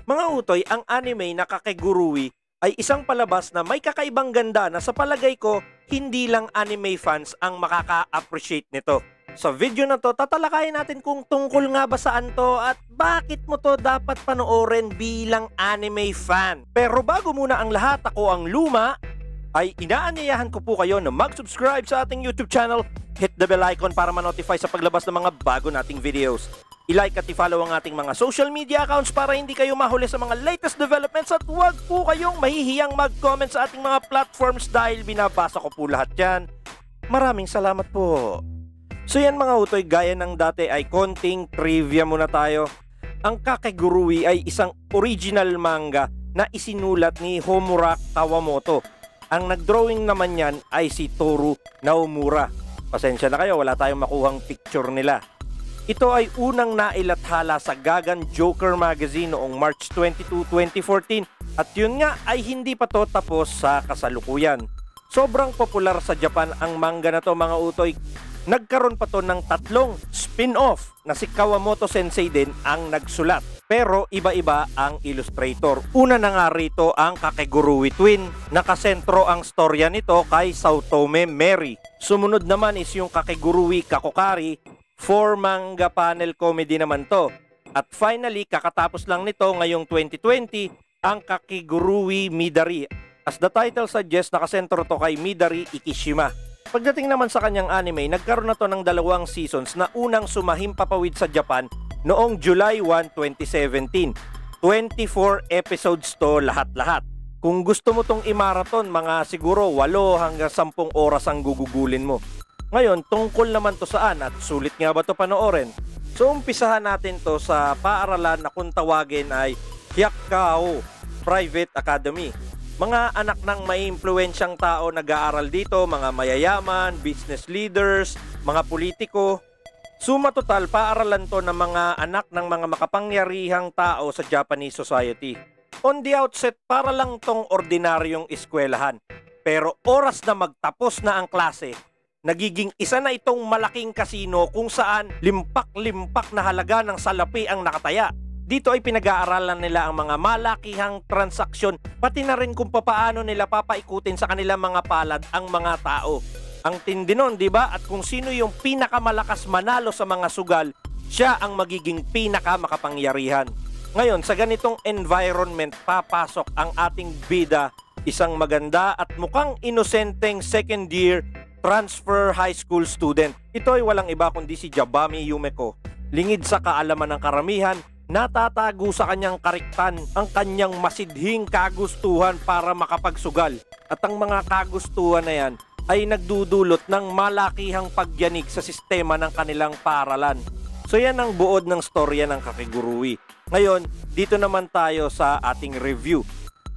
Mga utoy, ang anime na Kakegurui ay isang palabas na may kakaibang ganda na sa palagay ko, hindi lang anime fans ang makaka-appreciate nito. Sa video na to, tatalakayin natin kung tungkol nga ba saan to at bakit mo to dapat panoorin bilang anime fan. Pero bago muna ang lahat, ako ang Luma, ay inaanyayahan ko po kayo na mag-subscribe sa ating YouTube channel, hit the bell icon para ma-notify sa paglabas ng mga bago nating videos. I-like at i-follow ang ating mga social media accounts para hindi kayo mahuli sa mga latest developments at huwag po kayong mahihiyang mag-comment sa ating mga platforms dahil binabasa ko po lahat yan. Maraming salamat po. So yan mga utoy, gaya ng dati ay konting trivia muna tayo. Ang Kakegurui ay isang original manga na isinulat ni Homura Kawamoto. Ang nagdrawing naman yan ay si Toru Naomura. Pasensya na kayo, wala tayong makuhang picture nila. Ito ay unang nailathala sa Gagan Joker Magazine noong March 22, 2014 at yun nga ay hindi pa to tapos sa kasalukuyan. Sobrang popular sa Japan ang manga na to mga utoy. Nagkaroon pa to ng 3 spin-off na si Kawamoto Sensei din ang nagsulat. Pero iba-iba ang illustrator. Una na nga rito ang Kakegurui Twin. Nakasentro ang storya nito kay Saotome Mary. Sumunod naman is yung Kakegurui Kakokari. 4 manga panel comedy naman to. At finally, kakatapos lang nito ngayong 2020, ang Kakegurui Midari. As the title suggests, nakasentro to kay Midari Ikishima. Pagdating naman sa kanyang anime, nagkaroon na to ng 2 seasons na unang sumahim papawid sa Japan noong July 1, 2017. 24 episodes to lahat-lahat. Kung gusto mo tong i-marathon, mga siguro 8 hanggang 10 oras ang gugugulin mo. Ngayon, tungkol naman to saan at sulit nga ba to panoorin? So, umpisahan natin to sa paaralan na kung tawagin ay Hyakkou Private Academy. Mga anak ng may impluwensyang tao nag-aaral dito, mga mayayaman, business leaders, mga politiko. Suma total, paaralan to ng mga anak ng mga makapangyarihang tao sa Japanese society. On the outset, para lang tong ordinaryong eskwelahan. Pero oras na magtapos na ang klase, nagiging isa na itong malaking kasino kung saan limpak-limpak na halaga ng salapi ang nakataya. Dito ay pinag-aaralan nila ang mga malakihang transaksyon, pati na rin kung papaano nila papaikutin sa kanilang mga palad ang mga tao. Ang tindi nun, di ba? At kung sino yung pinakamalakas manalo sa mga sugal, siya ang magiging pinakamakapangyarihan. Ngayon, sa ganitong environment, papasok ang ating bida, isang maganda at mukhang inosenteng second year transfer high school student. Ito ay walang iba kundi si Jabami Yumeko. Lingid sa kaalaman ng karamihan, natatago sa kanyang kariktan ang kanyang masidhing kagustuhan para makapagsugal. At ang mga kagustuhan na yan ay nagdudulot ng malakihang pagyanig sa sistema ng kanilang paaralan. So yan ang buod ng storya ng Kakegurui. Ngayon, dito naman tayo sa ating review.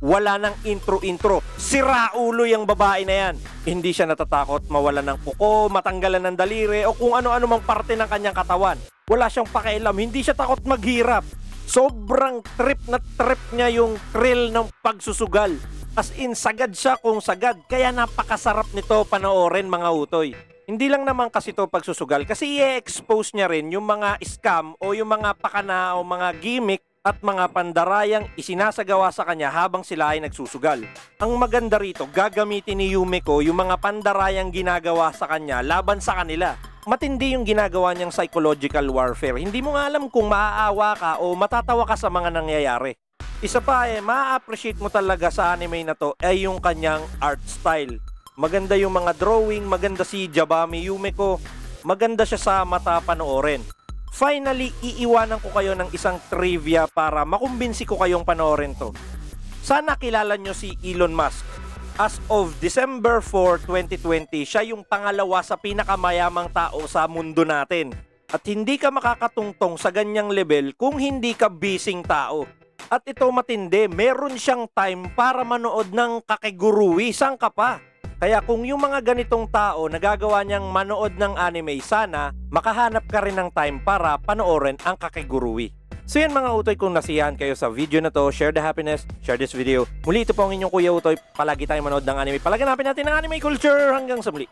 Wala nang intro-intro. Sira ulo yung babae na yan. Hindi siya natatakot mawalan ng kuko, matanggalan ng daliri, o kung ano-ano mang parte ng kanyang katawan. Wala siyang pakialam. Hindi siya takot maghirap. Sobrang trip na trip niya yung thrill ng pagsusugal. As in, sagad siya kung sagad. Kaya napakasarap nito panoorin mga utoy. Hindi lang naman kasi ito pagsusugal. Kasi i-expose niya rin yung mga scam o yung mga pakana o mga gimmick at mga pandarayang isinasagawa sa kanya habang sila ay nagsusugal. Ang maganda rito, gagamitin ni Yumeko yung mga pandarayang ginagawa sa kanya laban sa kanila. Matindi yung ginagawa niyang psychological warfare. Hindi mo nga alam kung maaawa ka o matatawa ka sa mga nangyayari. Isa pa ma-appreciate mo talaga sa anime na to ay yung kanyang art style. Maganda yung mga drawing, maganda si Jabami Yumeko, maganda siya sa mata panoorin. Finally, iiwanan ko kayo ng isang trivia para makumbinsi ko kayong panoorin to. Sana kilala nyo si Elon Musk. As of December 4, 2020, siya yung pangalawa sa pinakamayamang tao sa mundo natin. At hindi ka makakatungtong sa ganyang level kung hindi ka busy tao. At ito matindi, meron siyang time para manood ng Kakegurui. Saan ka pa? Kaya kung yung mga ganitong tao nagagawa niyang manood ng anime, sana makahanap ka rin ng time para panoorin ang Kakegurui. So yan mga utoy, kung nasiyahan kayo sa video na to, share the happiness, share this video. Muli, ito po ang inyong Kuya Utoy. Palagi tayong manood ng anime. Palaganapin natin ang anime culture. Hanggang sa muli.